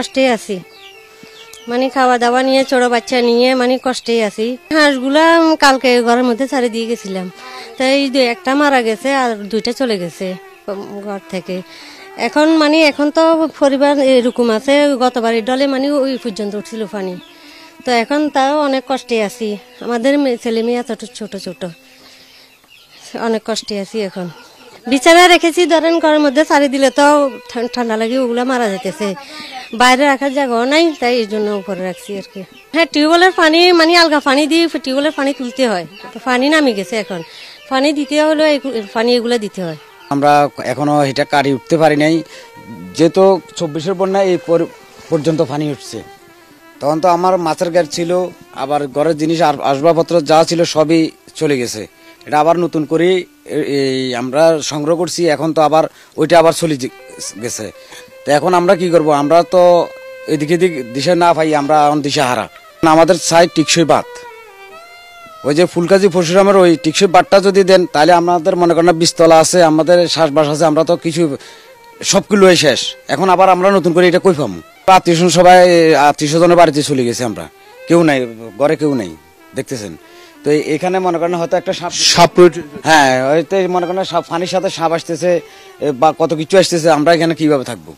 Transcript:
কষ্টে আছি, মানে খাওয়া দাওয়া নিয়ে ছোট বাচ্চা নিয়ে মানে কষ্টেই আছি। হাঁসগুলা কালকে ঘরের মধ্যে ছাড়ে দিয়ে গেছিলাম, তাই একটা মারা গেছে আর দুইটা চলে গেছে ঘর থেকে। এখন মানে এখন তো পরিবার এরকম আছে, গতবারের ডলে মানে ওই পর্যন্ত উঠছিল পানি, তো এখন তাও অনেক কষ্টে আছি। আমাদের ছেলে মেয়ে ছোট ছোট ছোট, অনেক কষ্টে আছি। এখন বিছানা রেখেছি, ধরেন ঘরের মধ্যে ছাড়ি দিলে তো ঠান্ডা লাগে, ওগুলা মারা যেতেছে, বাইরে রাখার জায়গাও নাই, তাই এই জন্য উপরে রাখছি আর কি। হ্যাঁ, টিউবওয়েলের পানি মানে আলগা পানি দিয়ে টিউবওয়েলের পানি তুলতে হয়, পানি নামি গেছে, এখন পানি দিতে হলে পানি এগুলো দিতে হয়। আমরা এখনো এটা কাটি উঠতে পারি নাই, যেহেতু 24-এর বন্যা এই পর্যন্ত পানি উঠছে। তখন তো আমার মাছের গাড়ি ছিল, আবার ঘরের জিনিস আসবাবপত্র যা ছিল সবই চলে গেছে। এটা আবার নতুন করে আমরা সংগ্রহ করছি, এখন তো আবার ওইটা আবার চলে গেছে। তো এখন আমরা কি করব? আমরা তো এদিকে দিশা না পাই, আমরা এখন দিশা হারা। আমাদের চাই টিকসই বাঁধ, ওই যে ফুলকাজি পরশুরামের ওই টিকসই বাঁধটা যদি দেন, তাহলে আমাদের মনে করেন বীজতলা আছে, আমাদের শ্বাসবাস আছে, আমরা তো কিছু সবগুলো শেষ। এখন আবার আমরা নতুন করে এটা কই পাবো? আত্মীয় সবাই আত্মীয় স্বজনের বাড়িতে চলে গেছে, আমরা কেউ নাই, ঘরে কেউ নেই, দেখতেছেন তো। এখানে মনে করেন হয়তো একটা সাপ, হ্যাঁ হয়তো মনে করেন পানির সাথে সাপ আসতেছে বা কত কিছু আসতেছে, আমরা এখানে কিভাবে থাকবো?